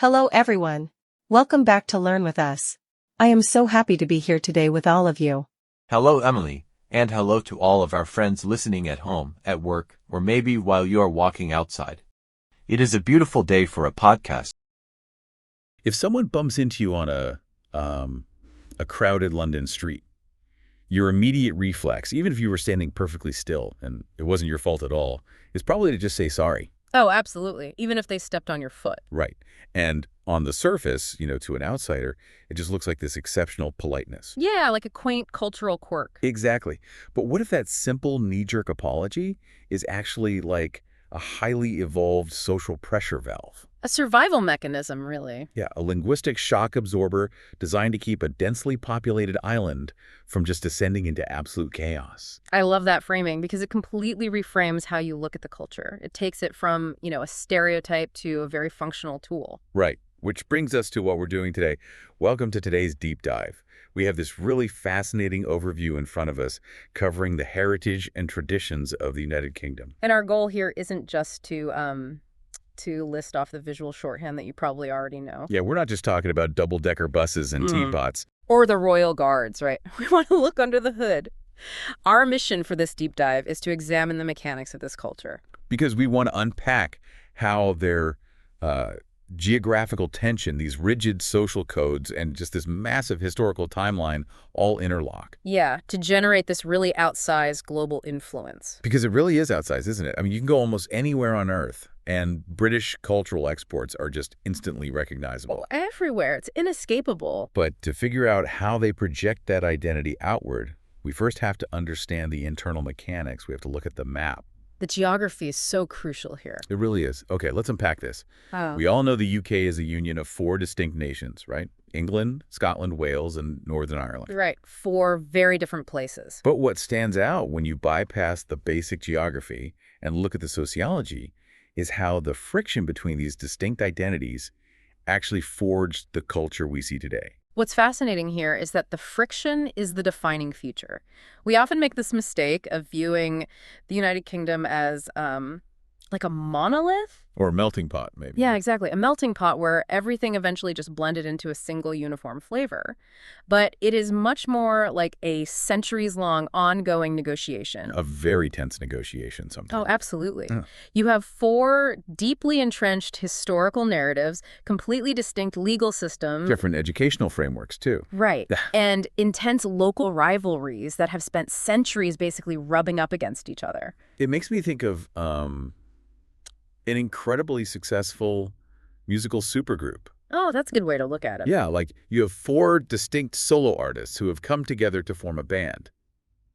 Hello everyone. Welcome back to Learn with us. I am so happy to be here today with all of you. Hello, Emily, and hello to all of our friends listening at home, at work, or maybe while you are walking outside. It is a beautiful day for a podcast. If someone bumps into you on a crowded London street, your immediate reflex, even if you were standing perfectly still and it wasn't your fault at all, is probably to just say sorry. Oh, absolutely. Even if they stepped on your foot. Right. And on the surface, to an outsider, it just looks like this exceptional politeness. Yeah, like a quaint cultural quirk. Exactly. But what if that simple knee-jerk apology is actually like a highly evolved social pressure valve? A survival mechanism, really. Yeah, a linguistic shock absorber designed to keep a densely populated island from just descending into absolute chaos. I love that framing because it completely reframes how you look at the culture. It takes it from, a stereotype to a very functional tool. Right, which brings us to what we're doing today. Welcome to today's deep dive. We have this really fascinating overview in front of us covering the heritage and traditions of the United Kingdom. And our goal here isn't just to list off the visual shorthand that you probably already know. Yeah, we're not just talking about double-decker buses and teapots. Or the royal guards, right? We want to look under the hood. Our mission for this deep dive is to examine the mechanics of this culture. Because we want to unpack how their geographical tension, these rigid social codes, and just this massive historical timeline all interlock. Yeah, to generate this really outsized global influence. Because it really is outsized, isn't it? I mean, you can go almost anywhere on Earth, and British cultural exports are just instantly recognizable. Everywhere. It's inescapable. But to figure out how they project that identity outward, we first have to understand the internal mechanics. We have to look at the map. The geography is so crucial here. It really is. Okay, let's unpack this. Oh. We all know the UK is a union of 4 distinct nations, right? England, Scotland, Wales, and Northern Ireland. Right. 4 very different places. But what stands out when you bypass the basic geography and look at the sociology is how the friction between these distinct identities actually forged the culture we see today. What's fascinating here is that the friction is the defining feature. We often make this mistake of viewing the United Kingdom as like a monolith. Or a melting pot, maybe. Yeah, exactly. A melting pot where everything eventually just blended into a single uniform flavor. But it is much more like a centuries-long ongoing negotiation. A very tense negotiation sometimes. Oh, absolutely. You have 4 deeply entrenched historical narratives, completely distinct legal systems. Different educational frameworks, too. Right. And intense local rivalries that have spent centuries basically rubbing up against each other. It makes me think of an incredibly successful musical supergroup. Oh, that's a good way to look at it. Yeah, like you have 4 distinct solo artists who have come together to form a band,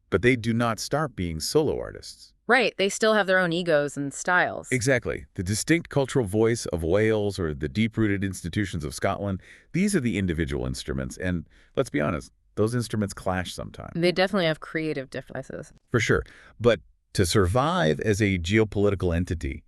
but they do not start being solo artists. Right. They still have their own egos and styles. Exactly. The distinct cultural voice of Wales or the deep-rooted institutions of Scotland, these are the individual instruments. And let's be honest, those instruments clash sometimes. They definitely have creative differences. For sure. But to survive as a geopolitical entity,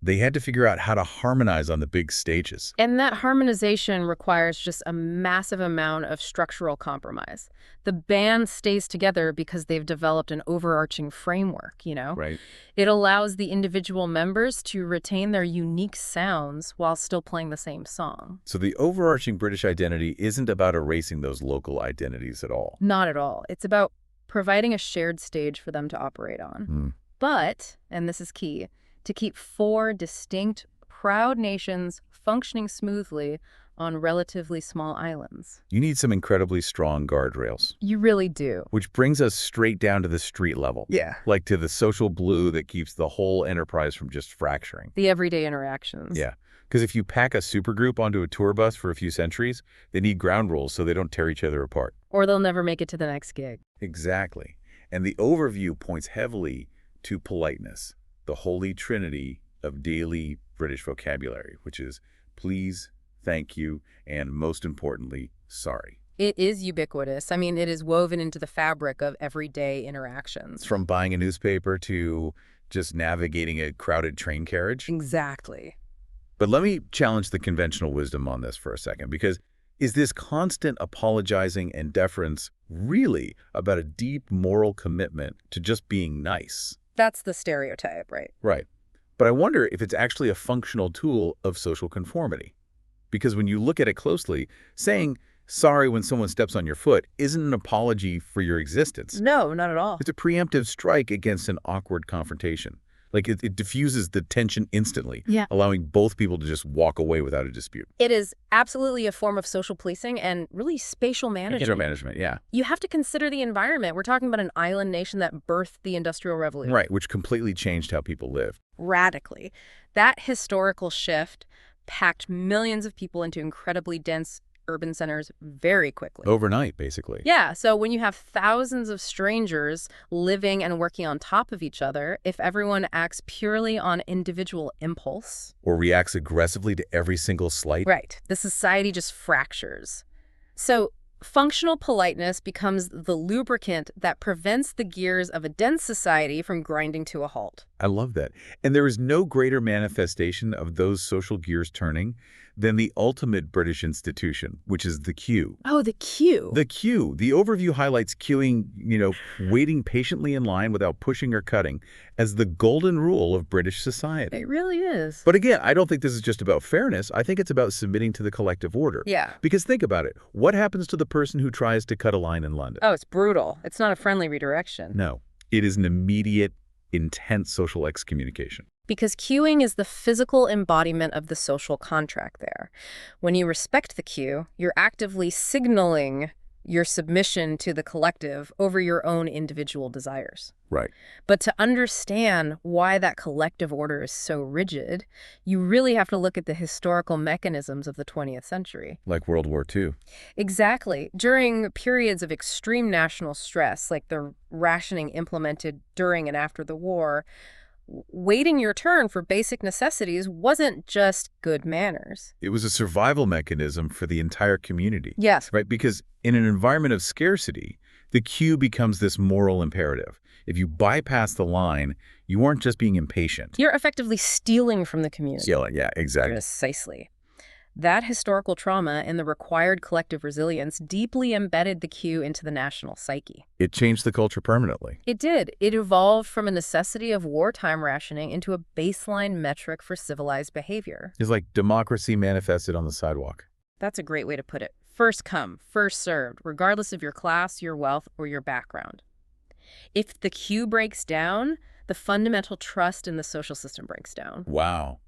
they had to figure out how to harmonize on the big stages. And that harmonization requires just a massive amount of structural compromise. The band stays together because they've developed an overarching framework, Right. It allows the individual members to retain their unique sounds while still playing the same song. So the overarching British identity isn't about erasing those local identities at all. Not at all. It's about providing a shared stage for them to operate on. But, and this is key, to keep 4 distinct, proud nations functioning smoothly on relatively small islands. You need some incredibly strong guardrails. You really do. Which brings us straight down to the street level. Yeah. Like to the social glue that keeps the whole enterprise from just fracturing. The everyday interactions. Yeah. Because if you pack a supergroup onto a tour bus for a few centuries, they need ground rules so they don't tear each other apart. Or they'll never make it to the next gig. Exactly. And the overview points heavily to politeness, the holy trinity of daily British vocabulary, which is please, thank you, and most importantly, sorry. It is ubiquitous. I mean, it is woven into the fabric of everyday interactions. From buying a newspaper to just navigating a crowded train carriage. Exactly. But let me challenge the conventional wisdom on this for a second, because is this constant apologizing and deference really about a deep moral commitment to just being nice? That's the stereotype, right? Right. But I wonder if it's actually a functional tool of social conformity. Because when you look at it closely, saying sorry when someone steps on your foot isn't an apology for your existence. No, not at all. It's a preemptive strike against an awkward confrontation. Like it diffuses the tension instantly, allowing both people to just walk away without a dispute. It is absolutely a form of social policing and really spatial management. Spatial management, yeah. You have to consider the environment. We're talking about an island nation that birthed the Industrial Revolution. Right, which completely changed how people lived. Radically. That historical shift packed millions of people into incredibly dense urban centers very quickly. Overnight, basically. Yeah, so when you have thousands of strangers living and working on top of each other, if everyone acts purely on individual impulse... Or reacts aggressively to every single slight. Right. The society just fractures. So functional politeness becomes the lubricant that prevents the gears of a dense society from grinding to a halt. I love that. And there is no greater manifestation of those social gears turning than the ultimate British institution, which is the queue. Oh, the queue. The queue. The overview highlights queuing, waiting patiently in line without pushing or cutting as the golden rule of British society. It really is. But again, I don't think this is just about fairness. I think it's about submitting to the collective order. Yeah. Because think about it. What happens to the person who tries to cut a line in London? Oh, it's brutal. It's not a friendly redirection. No. It is an immediate, intense social excommunication. Because queuing is the physical embodiment of the social contract there. When you respect the queue, you're actively signaling your submission to the collective over your own individual desires. Right. But to understand why that collective order is so rigid, you really have to look at the historical mechanisms of the 20th century. Like World War II. Exactly. During periods of extreme national stress, like the rationing implemented during and after the war, waiting your turn for basic necessities wasn't just good manners. It was a survival mechanism for the entire community. Yes. Right? Because in an environment of scarcity, the queue becomes this moral imperative. If you bypass the line, you aren't just being impatient. You're effectively stealing from the community. Stealing, yeah, exactly. Precisely. That historical trauma and the required collective resilience deeply embedded the queue into the national psyche. It changed the culture permanently. It did. It evolved from a necessity of wartime rationing into a baseline metric for civilized behavior. It's like democracy manifested on the sidewalk. That's a great way to put it. First come, first served, regardless of your class, your wealth, or your background. If the queue breaks down, the fundamental trust in the social system breaks down. Wow.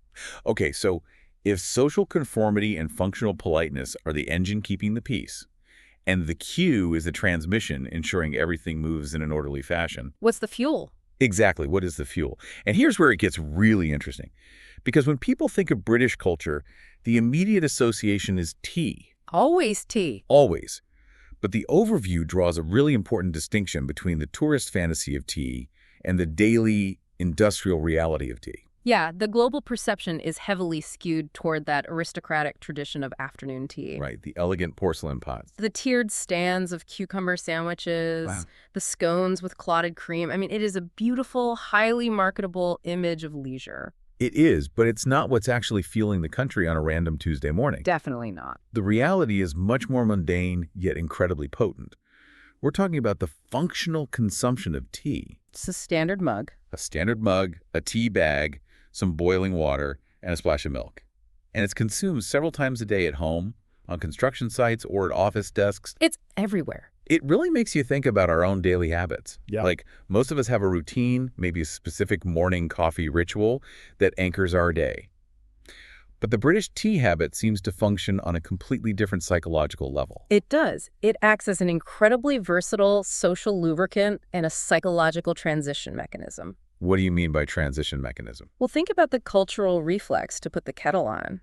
Okay, so if social conformity and functional politeness are the engine keeping the peace, and the queue is the transmission ensuring everything moves in an orderly fashion. What's the fuel? Exactly. What is the fuel? And here's where it gets really interesting. Because when people think of British culture, the immediate association is tea. Always tea. Always. But the overview draws a really important distinction between the tourist fantasy of tea and the daily industrial reality of tea. Yeah, the global perception is heavily skewed toward that aristocratic tradition of afternoon tea. Right, the elegant porcelain pots. The tiered stands of cucumber sandwiches, Wow. the scones with clotted cream. I mean, it is a beautiful, highly marketable image of leisure. It is, but it's not what's actually fueling the country on a random Tuesday morning. Definitely not. The reality is much more mundane, yet incredibly potent. We're talking about the functional consumption of tea. It's a standard mug. A standard mug, a tea bag, some boiling water, and a splash of milk. And it's consumed several times a day at home, on construction sites, or at office desks. It's everywhere. It really makes you think about our own daily habits. Yeah. Like, most of us have a routine, maybe a specific morning coffee ritual that anchors our day. But the British tea habit seems to function on a completely different psychological level. It does. It acts as an incredibly versatile social lubricant and a psychological transition mechanism. What do you mean by transition mechanism? Well, think about the cultural reflex to put the kettle on.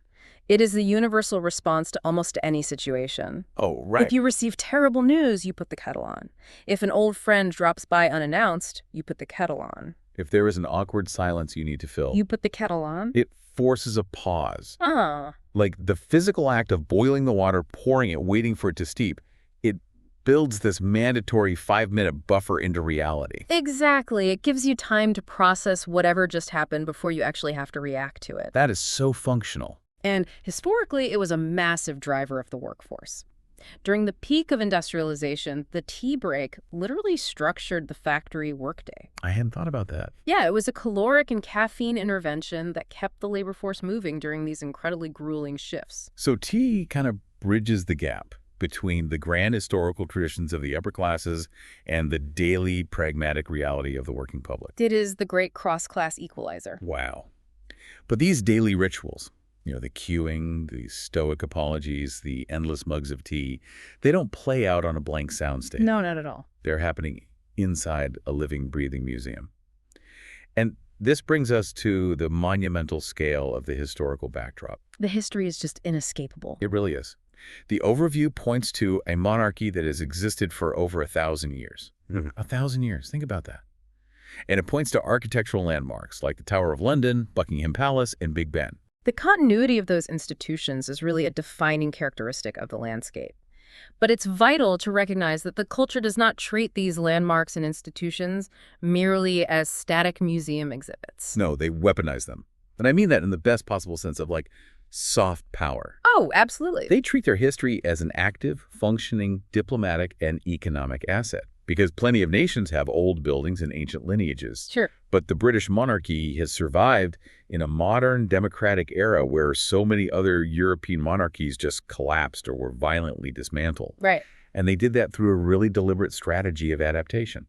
It is the universal response to almost any situation. Oh, right. If you receive terrible news, you put the kettle on. If an old friend drops by unannounced, you put the kettle on. If there is an awkward silence you need to fill, You put the kettle on? it forces a pause. Ah. Like the physical act of boiling the water, pouring it, waiting for it to steep, it builds this mandatory 5-minute buffer into reality. Exactly. It gives you time to process whatever just happened before you actually have to react to it. That is so functional. And historically, it was a massive driver of the workforce. During the peak of industrialization, the tea break literally structured the factory workday. I hadn't thought about that. Yeah, it was a caloric and caffeine intervention that kept the labor force moving during these incredibly grueling shifts. So tea kind of bridges the gap between the grand historical traditions of the upper classes and the daily pragmatic reality of the working public. It is the great cross-class equalizer. Wow. But these daily rituals, the queuing, the stoic apologies, the endless mugs of tea, they don't play out on a blank soundstage. No, not at all. They're happening inside a living, breathing museum. And this brings us to the monumental scale of the historical backdrop. The history is just inescapable. It really is. The overview points to a monarchy that has existed for over 1,000 years. 1,000 years. Think about that. And it points to architectural landmarks like the Tower of London, Buckingham Palace, and Big Ben. The continuity of those institutions is really a defining characteristic of the landscape. But it's vital to recognize that the culture does not treat these landmarks and institutions merely as static museum exhibits. No, they weaponize them. And I mean that in the best possible sense of soft power. Oh, absolutely. They treat their history as an active, functioning, diplomatic, and economic asset. Because plenty of nations have old buildings and ancient lineages. Sure. But the British monarchy has survived in a modern democratic era where so many other European monarchies just collapsed or were violently dismantled. Right. And they did that through a really deliberate strategy of adaptation.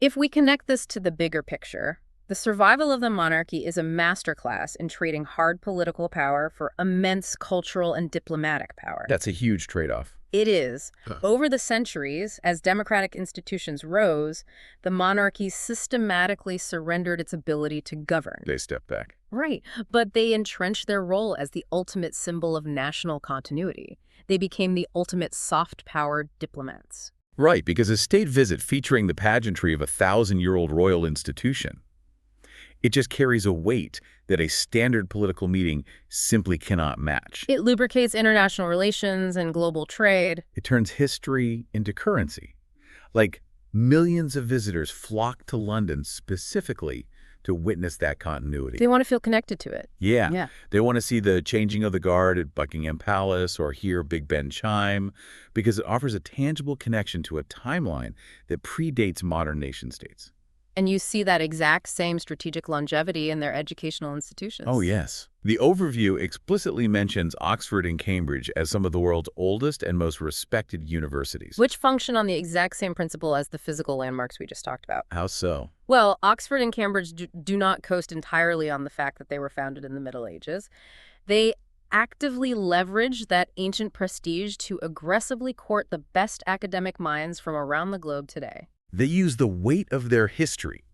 If we connect this to the bigger picture, the survival of the monarchy is a masterclass in trading hard political power for immense cultural and diplomatic power. That's a huge trade-off. It is. Over the centuries, as democratic institutions rose, the monarchy systematically surrendered its ability to govern. They stepped back. Right. But they entrenched their role as the ultimate symbol of national continuity. They became the ultimate soft-powered diplomats. Right, because a state visit featuring the pageantry of a 1,000-year-old royal institution, it just carries a weight that a standard political meeting simply cannot match. It lubricates international relations and global trade. It turns history into currency. Millions of visitors flock to London specifically to witness that continuity. They want to feel connected to it. Yeah. They want to see the changing of the guard at Buckingham Palace or hear Big Ben chime because it offers a tangible connection to a timeline that predates modern nation-states. And you see that exact same strategic longevity in their educational institutions. Oh, yes. The overview explicitly mentions Oxford and Cambridge as some of the world's oldest and most respected universities. Which function on the exact same principle as the physical landmarks we just talked about. How so? Well, Oxford and Cambridge do not coast entirely on the fact that they were founded in the Middle Ages. They actively leverage that ancient prestige to aggressively court the best academic minds from around the globe today. They use the weight of their history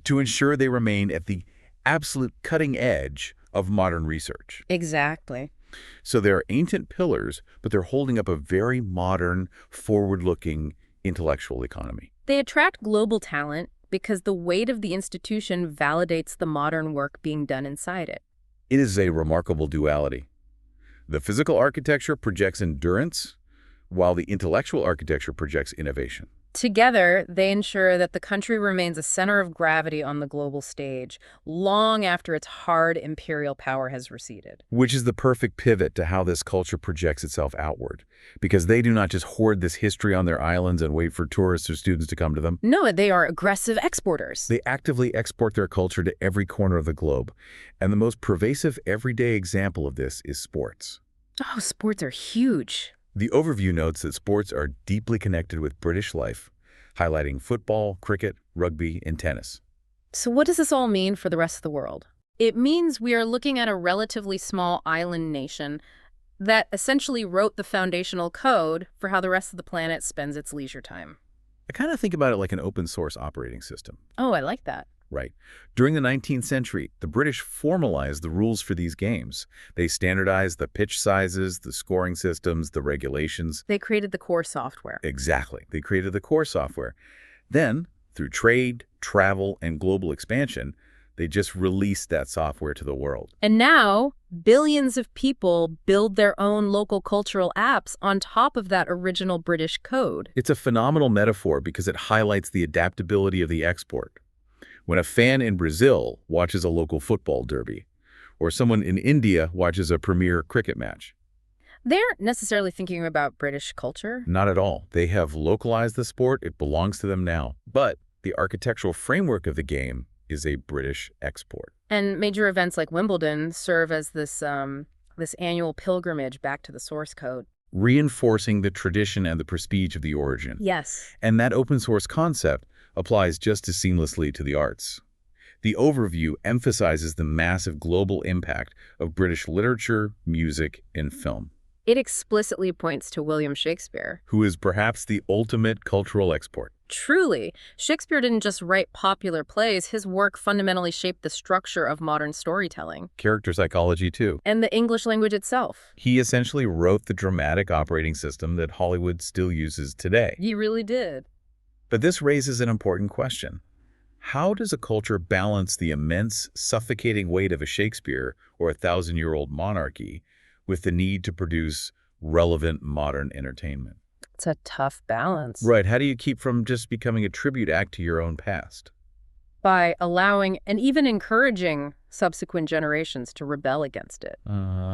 to ensure they remain at the absolute cutting edge of modern research. Exactly. So they're ancient pillars, but they're holding up a very modern, forward-looking intellectual economy. They attract global talent because the weight of the institution validates the modern work being done inside it. It is a remarkable duality. The physical architecture projects endurance, while the intellectual architecture projects innovation. Together, they ensure that the country remains a center of gravity on the global stage long after its hard imperial power has receded. Which is the perfect pivot to how this culture projects itself outward, because they do not just hoard this history on their islands and wait for tourists or students to come to them. No, they are aggressive exporters. They actively export their culture to every corner of the globe. And the most pervasive everyday example of this is sports. Oh, sports are huge. The overview notes that sports are deeply connected with British life, highlighting football, cricket, rugby, and tennis. So what does this all mean for the rest of the world? It means we are looking at a relatively small island nation that essentially wrote the foundational code for how the rest of the planet spends its leisure time. I kind of think about it like an open source operating system. Oh, I like that. Right. During the 19th century, the British formalized the rules for these games. They standardized the pitch sizes, the scoring systems, the regulations. They created the core software. Exactly. They created the core software. Then, through trade, travel, and global expansion, they just released that software to the world. And now, billions of people build their own local cultural apps on top of that original British code. It's a phenomenal metaphor because it highlights the adaptability of the export. When a fan in Brazil watches a local football derby, or someone in India watches a premier cricket match. They aren't necessarily thinking about British culture. Not at all. They have localized the sport. It belongs to them now. But the architectural framework of the game is a British export. And major events like Wimbledon serve as this annual pilgrimage back to the source code. Reinforcing the tradition and the prestige of the origin. Yes. And that open source concept applies just as seamlessly to the arts. The overview emphasizes the massive global impact of British literature, music, and film. It explicitly points to William Shakespeare, who is perhaps the ultimate cultural export. Truly, Shakespeare didn't just write popular plays, his work fundamentally shaped the structure of modern storytelling. Character psychology, too. And the English language itself. He essentially wrote the dramatic operating system that Hollywood still uses today. He really did. But this raises an important question. How does a culture balance the immense, suffocating weight of a Shakespeare or a thousand-year-old monarchy with the need to produce relevant modern entertainment? It's a tough balance. Right. How do you keep from just becoming a tribute act to your own past? By allowing and even encouraging subsequent generations to rebel against it.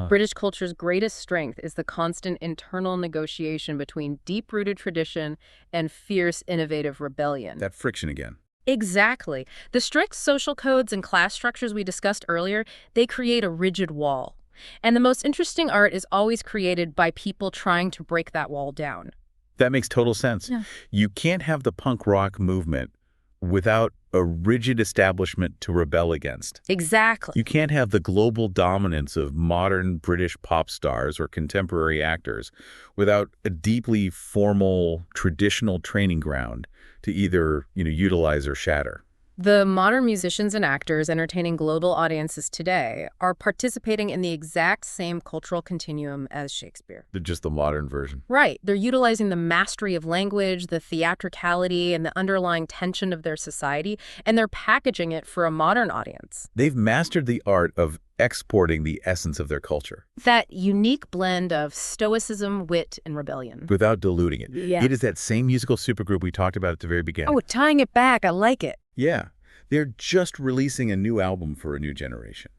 British culture's greatest strength is the constant internal negotiation between deep-rooted tradition and fierce, innovative rebellion. That friction again. Exactly. The strict social codes and class structures we discussed earlier, they create a rigid wall. And the most interesting art is always created by people trying to break that wall down. That makes total sense. Yeah. You can't have the punk rock movement without a rigid establishment to rebel against. Exactly. You can't have the global dominance of modern British pop stars or contemporary actors without a deeply formal, traditional training ground to either, utilize or shatter. The modern musicians and actors entertaining global audiences today are participating in the exact same cultural continuum as Shakespeare. They're just the modern version. Right. They're utilizing the mastery of language, the theatricality, and the underlying tension of their society, and they're packaging it for a modern audience. They've mastered the art of exporting the essence of their culture. That unique blend of stoicism, wit, and rebellion. Without diluting it. Yeah. It is that same musical supergroup we talked about at the very beginning. Oh, tying it back. I like it. Yeah. They're just releasing a new album for a new generation.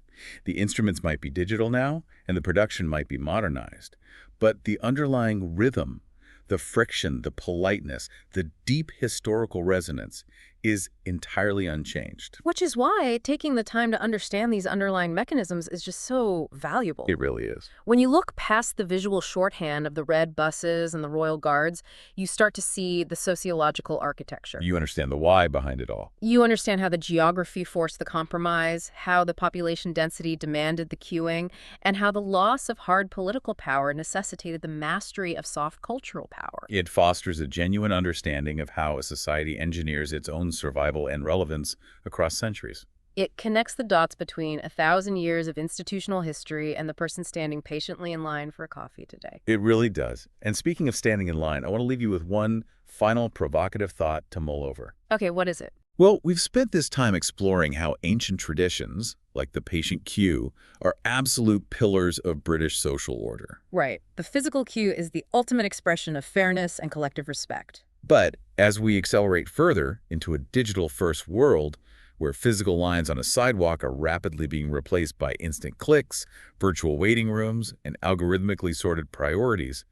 The instruments might be digital now, and the production might be modernized. But the underlying rhythm, the friction, the politeness, the deep historical resonance is entirely unchanged. Which is why taking the time to understand these underlying mechanisms is just so valuable. It really is. When you look past the visual shorthand of the red buses and the royal guards, you start to see the sociological architecture. You understand the why behind it all. You understand how the geography forced the compromise, how the population density demanded the queuing, and how the loss of hard political power necessitated the mastery of soft cultural power. It fosters a genuine understanding of how a society engineers its own survival and relevance across centuries. It connects the dots between 1,000 years of institutional history and the person standing patiently in line for a coffee today. It really does. And speaking of standing in line, I want to leave you with one final provocative thought to mull over. Okay, what is it? Well, we've spent this time exploring how ancient traditions, like the patient queue, are absolute pillars of British social order. Right. The physical queue is the ultimate expression of fairness and collective respect. But as we accelerate further into a digital-first world, where physical lines on a sidewalk are rapidly being replaced by instant clicks, virtual waiting rooms, and algorithmically sorted priorities,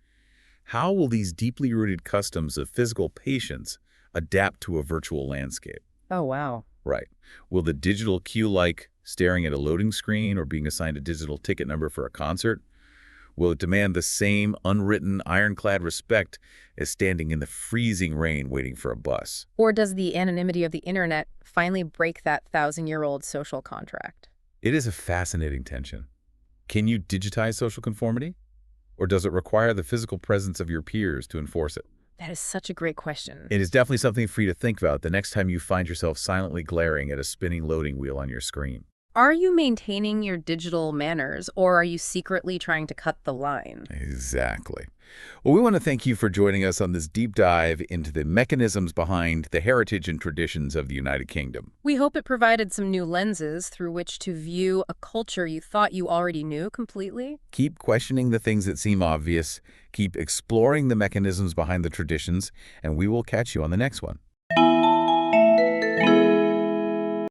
how will these deeply rooted customs of physical patience adapt to a virtual landscape? Oh, wow. Right. Will the digital queue, like staring at a loading screen or being assigned a digital ticket number for a concert, will it demand the same unwritten, ironclad respect as standing in the freezing rain waiting for a bus? Or does the anonymity of the internet finally break that 1,000-year-old social contract? It is a fascinating tension. Can you digitize social conformity? Or does it require the physical presence of your peers to enforce it? That is such a great question. It is definitely something for you to think about the next time you find yourself silently glaring at a spinning loading wheel on your screen. Are you maintaining your digital manners, or are you secretly trying to cut the line? Exactly. Well, we want to thank you for joining us on this deep dive into the mechanisms behind the heritage and traditions of the United Kingdom. We hope it provided some new lenses through which to view a culture you thought you already knew completely. Keep questioning the things that seem obvious, keep exploring the mechanisms behind the traditions, and we will catch you on the next one.